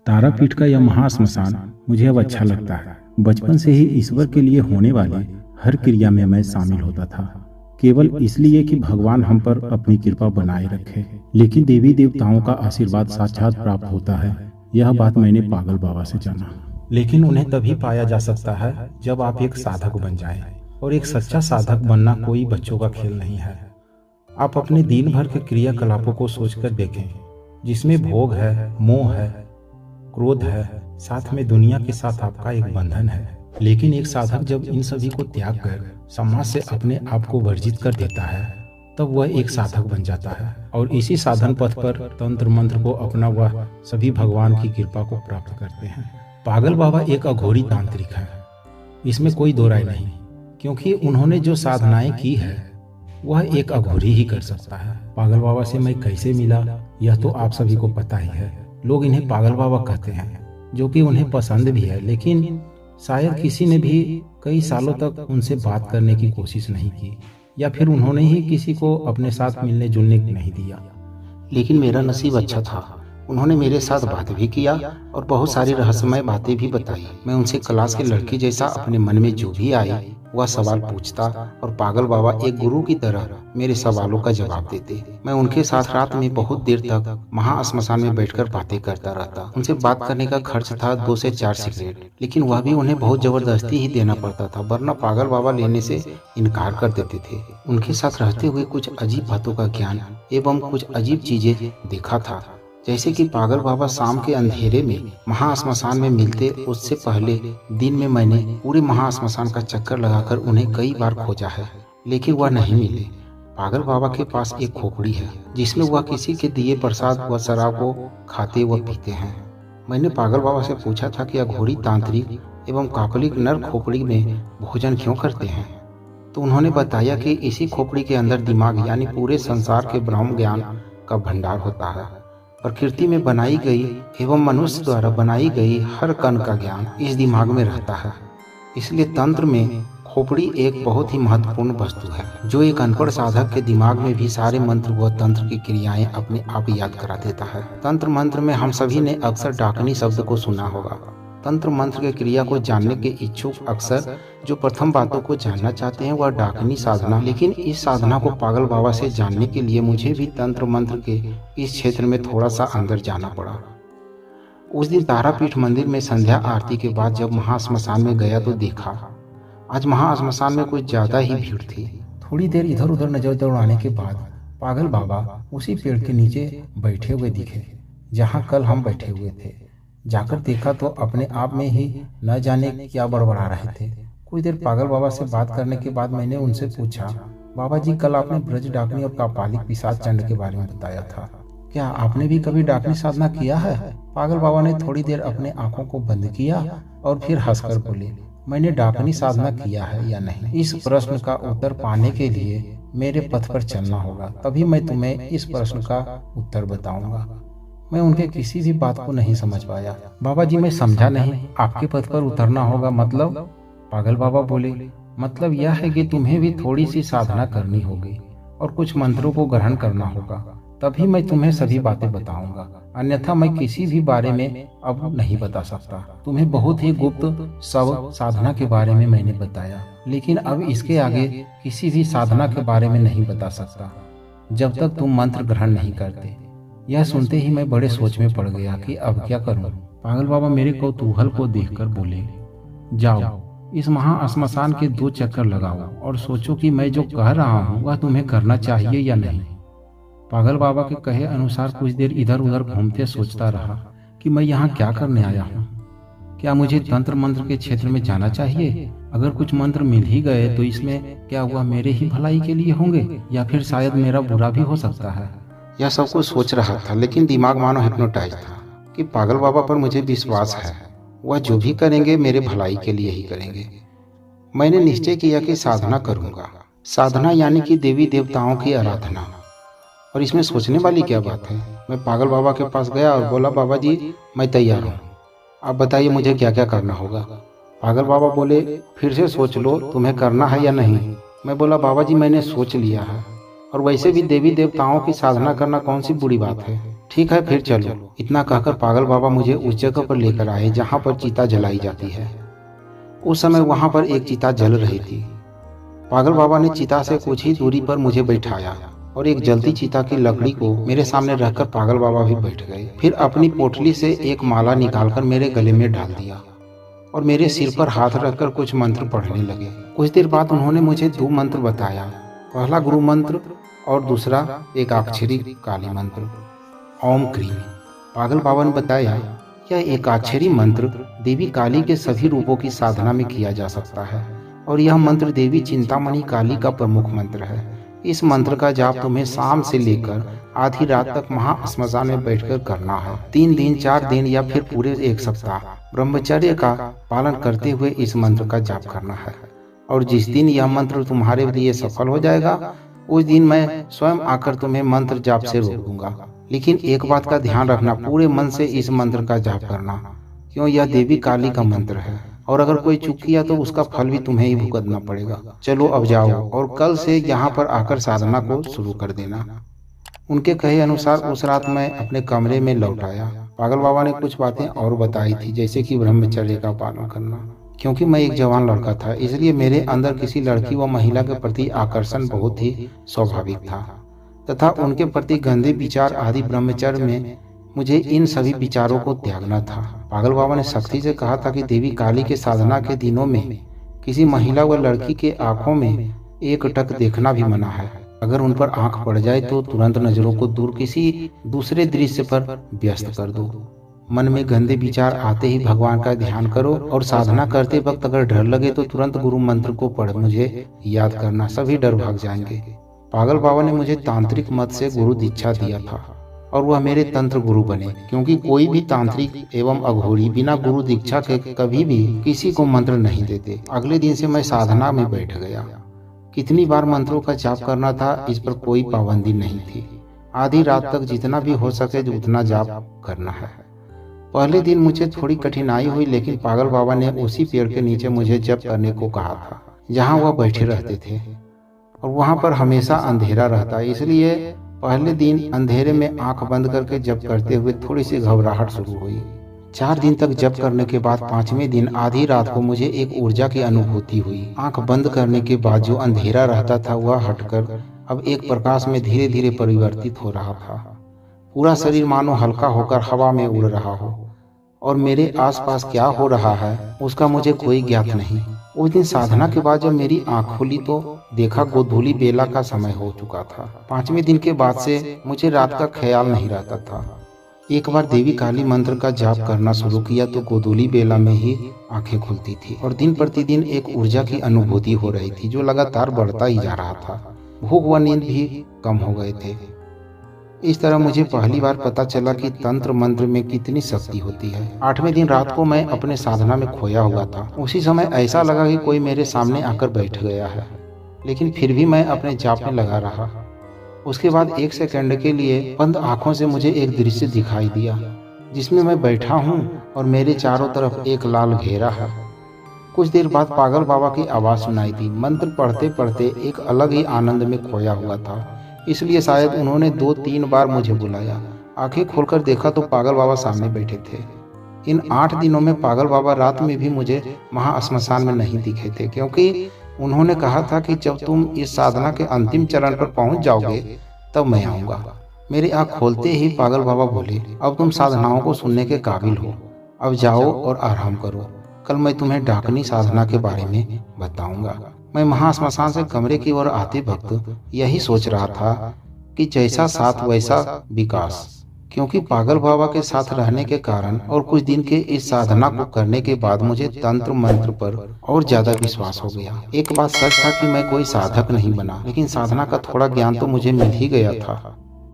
तारापीठ का यह महाश्मशान मुझे अब अच्छा लगता है। बचपन से ही ईश्वर के लिए होने वाली हर क्रिया में मैं शामिल होता था, केवल इसलिए कि भगवान हम पर अपनी कृपा बनाए रखे। लेकिन देवी देवताओं का आशीर्वाद साक्षात प्राप्त होता है, यह बात मैंने पागल बाबा से जाना। लेकिन उन्हें तभी पाया जा सकता है जब आप एक साधक बन जाएं। और एक सच्चा साधक बनना कोई बच्चों का खेल नहीं है। आप अपने दिन भर के क्रियाकलापों को सोचकर देखें, जिसमें भोग है, मोह है, क्रोध है, साथ में दुनिया के साथ आपका एक बंधन है। लेकिन एक साधक जब इन सभी को त्याग कर समाज से अपने आप को वर्जित कर देता है, तब वह एक साधक बन जाता है और इसी साधन पथ पर तंत्र मंत्र को अपना वह सभी भगवान की कृपा को प्राप्त करते हैं। पागल बाबा एक अघोरी तांत्रिक है, इसमें कोई दो राय नहीं, क्योंकि उन्होंने जो साधनाएं की है वह एक अघोरी ही कर सकता है। पागल बाबा से मैं कैसे मिला यह तो आप सभी को पता ही है। लोग इन्हें पागल बाबा कहते हैं, जो कि उन्हें पसंद भी है, लेकिन शायद किसी ने भी कई सालों तक उनसे बात करने की कोशिश नहीं की, या फिर उन्होंने ही किसी को अपने साथ मिलने जुलने नहीं दिया। लेकिन मेरा नसीब अच्छा था, उन्होंने मेरे साथ बात भी किया और बहुत सारी रहस्यमय बातें भी बताई। मैं उनसे क्लास की लड़की जैसा अपने मन में जो भी आई वह सवाल पूछता और पागल बाबा एक गुरु की तरह मेरे सवालों का जवाब देते। मैं उनके साथ रात में बहुत देर तक महाश्मशान में बैठकर बातें करता रहता। उनसे बात करने का खर्च था 2 से 4 सिगरेट, लेकिन वह भी उन्हें बहुत जबरदस्ती ही देना पड़ता था, वरना पागल बाबा लेने से इनकार कर देते थे। उनके साथ रहते हुए कुछ अजीब बातों का ज्ञान एवं कुछ अजीब चीजें देखा था, जैसे कि पागल बाबा शाम के अंधेरे में महाश्मशान में मिलते। उससे पहले दिन में मैंने पूरे महाश्मशान का चक्कर लगाकर उन्हें कई बार खोजा है, लेकिन वह नहीं मिले। पागल बाबा के पास एक खोपड़ी है, जिसमें वह किसी के दिए प्रसाद व शराब को खाते व पीते हैं। मैंने पागल बाबा से पूछा था कि अघोरी तांत्रिक एवं काकलिक नर खोपड़ी में भोजन क्यों करते हैं, तो उन्होंने बताया कि इसी खोपड़ी के अंदर दिमाग यानी पूरे संसार के ब्रह्म ज्ञान का भंडार होता है। प्रकृति में बनाई गई एवं मनुष्य द्वारा बनाई गई हर कण का ज्ञान इस दिमाग में रहता है। इसलिए तंत्र में खोपड़ी एक बहुत ही महत्वपूर्ण वस्तु है, जो एक अनपढ़ साधक के दिमाग में भी सारे मंत्र व तंत्र की क्रियाएं अपने आप याद करा देता है। तंत्र मंत्र में हम सभी ने अक्सर डाकनी शब्द को सुना होगा। तंत्र मंत्र के क्रिया को जानने के इच्छुक अक्सर जो प्रथम बातों को जानना चाहते हैं वह डाकनी साधना। लेकिन इस साधना को पागल बाबा से जानने के लिए मुझे भी तंत्र मंत्र के इस क्षेत्र में थोड़ा सा अंदर जाना पड़ा। उस दिन तारापीठ मंदिर में संध्या आरती के बाद जब महाश्मशान में गया तो देखा आज महाश्मशान में कुछ ज्यादा ही भीड़ थी। थोड़ी देर इधर उधर नजर दौड़ाने के बाद पागल बाबा उसी पेड़ के नीचे बैठे हुए दिखे जहाँ कल हम बैठे हुए थे। जाकर देखा तो अपने आप में ही न जाने क्या बड़बड़ा रहे थे। कुछ देर पागल बाबा से बात करने के बाद मैंने उनसे पूछा, बाबा जी कल आपने ब्रज डाकनी और कापालिक पिशाच चंड के बारे में बताया था, क्या आपने भी कभी डाकनी साधना किया है? पागल बाबा ने थोड़ी देर अपने आंखों को बंद किया और फिर हंसकर बोले, मैंने डाकनी साधना किया है या नहीं, इस प्रश्न का उत्तर पाने के लिए मेरे पथ पर चलना होगा, तभी मैं तुम्हें इस प्रश्न का उत्तर बताऊंगा। मैं उनके किसी भी बात को नहीं समझ पाया। बाबा जी मैं समझा नहीं, आपके पथ पर उतरना होगा मतलब? पागल बाबा बोले, मतलब यह है कि तुम्हें भी थोड़ी सी साधना करनी होगी और कुछ मंत्रों को ग्रहण करना होगा, तभी मैं तुम्हें सभी बातें बताऊंगा, अन्यथा मैं किसी भी बारे में अब नहीं बता सकता। तुम्हें बहुत ही गुप्त सब साधना के बारे में मैंने बताया, लेकिन अब इसके आगे किसी भी साधना के बारे में नहीं बता सकता जब तक तुम मंत्र ग्रहण नहीं करते। यह सुनते ही मैं बड़े सोच में पड़ गया कि अब क्या करूं। पागल बाबा मेरे कौतूहल को देखकर बोले, जाओ इस महाश्मशान के 2 चक्कर लगाओ और सोचो कि मैं जो कह रहा हूं वह तुम्हें करना चाहिए या नहीं। पागल बाबा के कहे अनुसार कुछ देर इधर उधर घूमते सोचता रहा कि मैं यहाँ क्या करने आया हूँ। क्या मुझे तंत्र मंत्र के क्षेत्र में जाना चाहिए? अगर कुछ मंत्र मिल ही गए तो इसमें क्या वह मेरे ही भलाई के लिए होंगे या फिर शायद मेरा बुरा भी हो सकता है। यह सब कुछ सोच रहा था, लेकिन दिमाग मानो हिप्नोटाइज था कि पागल बाबा पर मुझे विश्वास है, वह जो भी करेंगे मेरे भलाई के लिए ही करेंगे। मैंने निश्चय किया कि साधना करूंगा। साधना यानी कि देवी देवताओं की आराधना। और इसमें सोचने वाली क्या बात है। मैं पागल बाबा के पास गया और बोला, बाबा जी मैं तैयार हूँ, आप बताइए मुझे क्या क्या करना होगा। पागल बाबा बोले, फिर से सोच लो तुम्हें करना है या नहीं। मैं बोला, बाबा जी मैंने सोच लिया है, और वैसे भी देवी देवताओं की साधना करना कौन सी बुरी बात है। ठीक है फिर चलो। इतना कहकर पागल बाबा मुझे उस जगह पर लेकर आए जहाँ पर चिता जलाई जाती है। उस समय वहाँ पर एक चिता जल रही थी। पागल बाबा ने चिता से कुछ ही दूरी पर मुझे बैठाया और एक जलती चिता की लकड़ी को मेरे सामने रखकर पागल बाबा भी बैठ गए। फिर अपनी पोटली से एक माला निकालकर मेरे गले में डाल दिया और मेरे सिर पर हाथ रखकर कुछ मंत्र पढ़ने लगे। कुछ देर बाद उन्होंने मुझे 2 मंत्र बताया, पहला गुरु मंत्र और दूसरा एक अक्षरी काली मंत्र, ओम क्रीम। पागल बाबा ने बताया, यह एकाक्षरी मंत्र देवी काली के सभी रूपों की साधना में किया जा सकता है और यह मंत्र देवी चिंतामणि काली का प्रमुख मंत्र है। इस मंत्र का जाप तुम्हें शाम से लेकर आधी रात तक महाश्मशान में बैठकर करना है। 3 दिन 4 दिन या फिर पूरे 1 सप्ताह ब्रह्मचर्य का पालन करते हुए इस मंत्र का जाप करना है और जिस दिन यह मंत्र तुम्हारे लिए सफल हो जाएगा उस दिन मैं स्वयं आकर तुम्हें मंत्र जाप से रोक दूंगा। लेकिन एक बात का ध्यान रखना, पूरे मन से इस मंत्र का जाप करना, क्यों यह देवी काली का मंत्र है और अगर कोई चूक किया तो उसका फल भी तुम्हें ही भुगतना पड़ेगा। चलो अब जाओ और कल से यहाँ पर आकर साधना को शुरू कर देना। उनके कहे अनुसार उस रात मैं अपने कमरे में लौट आया। पागल बाबा ने कुछ बातें और बताई थी, जैसे कि ब्रह्मचर्य का पालन करना। क्योंकि मैं एक जवान लड़का था इसलिए मेरे अंदर किसी लड़की व महिला के प्रति आकर्षण बहुत ही स्वाभाविक था तथा उनके प्रति गंदे विचार आदि ब्रह्मचर्य में मुझे इन सभी विचारों को त्यागना था। पागल बाबा ने सख्ती से कहा था कि देवी काली के साधना के दिनों में किसी महिला व लड़की के आंखों में एक टक देखना भी मना है। अगर उन पर आंख पड़ जाए तो तुरंत नजरों को दूर किसी दूसरे दृश्य पर व्यस्त कर दो। मन में गंदे विचार आते ही भगवान का ध्यान करो और साधना करते वक्त अगर डर लगे तो तुरंत गुरु मंत्र को पढ़ मुझे याद करना, सभी डर भाग जाएंगे। पागल बाबा ने मुझे तांत्रिक मत से गुरु दीक्षा दिया था और वह मेरे तंत्र गुरु बने, क्योंकि कोई भी तांत्रिक एवं अघोरी बिना गुरु दीक्षा के कभी भी किसी को मंत्र नहीं देते। अगले दिन से मैं साधना में बैठ गया। कितनी बार मंत्रों का जाप करना था इस पर कोई पाबंदी नहीं थी। आधी रात तक जितना भी हो सके उतना जाप करना है। पहले दिन मुझे थोड़ी कठिनाई हुई, लेकिन पागल बाबा ने उसी पेड़ के नीचे मुझे जप करने को कहा था जहाँ वह बैठे रहते थे और वहाँ पर हमेशा अंधेरा रहता है, इसलिए पहले दिन अंधेरे में आंख बंद करके जप करते हुए थोड़ी सी घबराहट शुरू हुई। 4 दिन तक जप करने के बाद 5वें दिन आधी रात को मुझे एक ऊर्जा की अनुभूति हुई। आंख बंद करने के बाद जो अंधेरा रहता था वह हटकर अब एक प्रकाश में धीरे धीरे परिवर्तित हो रहा था। पूरा शरीर मानो हल्का होकर हवा में उड़ रहा हो और मेरे आसपास क्या हो रहा है उसका मुझे कोई ज्ञात नहीं। उस दिन साधना के बाद जब मेरी आंख खुली तो देखा गोधूली बेला का समय हो चुका था। 5वें दिन के बाद से मुझे रात का ख्याल नहीं रहता था। एक बार देवी काली मंत्र का जाप करना शुरू किया तो गोधूली बेला में ही आंखें खुलती थी और दिन प्रतिदिन एक ऊर्जा की अनुभूति हो रही थी जो लगातार बढ़ता ही जा रहा था। भूख व नींद भी कम हो गए थे। इस तरह मुझे पहली बार पता चला कि तंत्र मंत्र में कितनी शक्ति होती है। 8वें दिन रात को मैं अपने साधना में खोया हुआ था। उसी समय ऐसा लगा कि कोई मेरे सामने आकर बैठ गया है, लेकिन फिर भी मैं अपने जाप में लगा रहा। उसके बाद 1 सेकंड के लिए बंद आंखों से मुझे एक दृश्य दिखाई दिया जिसमें मैं बैठा हूँ और मेरे चारों तरफ एक लाल घेरा है। कुछ देर बाद पागल बाबा की आवाज़ सुनाई दी। मंत्र पढ़ते पढ़ते एक अलग ही आनंद में खोया हुआ था, इसलिए शायद उन्होंने 2-3 बार मुझे बुलाया। आंखें खोलकर देखा तो पागल बाबा सामने बैठे थे। इन 8 दिनों में पागल बाबा रात में भी मुझे महाश्मशान में नहीं दिखे थे, क्योंकि उन्होंने कहा था कि जब तुम इस साधना के अंतिम चरण पर पहुंच जाओगे तब मैं आऊँगा। मेरी आँख खोलते ही पागल बाबा बोले, अब तुम साधनाओं को सुनने के काबिल हो, अब जाओ और आराम करो। कल मैं तुम्हें डाकनी साधना के बारे में बताऊंगा। मैं महाश्मशान से कमरे की ओर आते वक्त यही सोच रहा था कि जैसा साथ वैसा विकास, क्योंकि पागल बाबा के साथ रहने के कारण और कुछ दिन के इस साधना को करने के बाद मुझे तंत्र मंत्र पर और ज्यादा विश्वास हो गया। एक बात सच था कि मैं कोई साधक नहीं बना, लेकिन साधना का थोड़ा ज्ञान तो मुझे मिल ही गया था।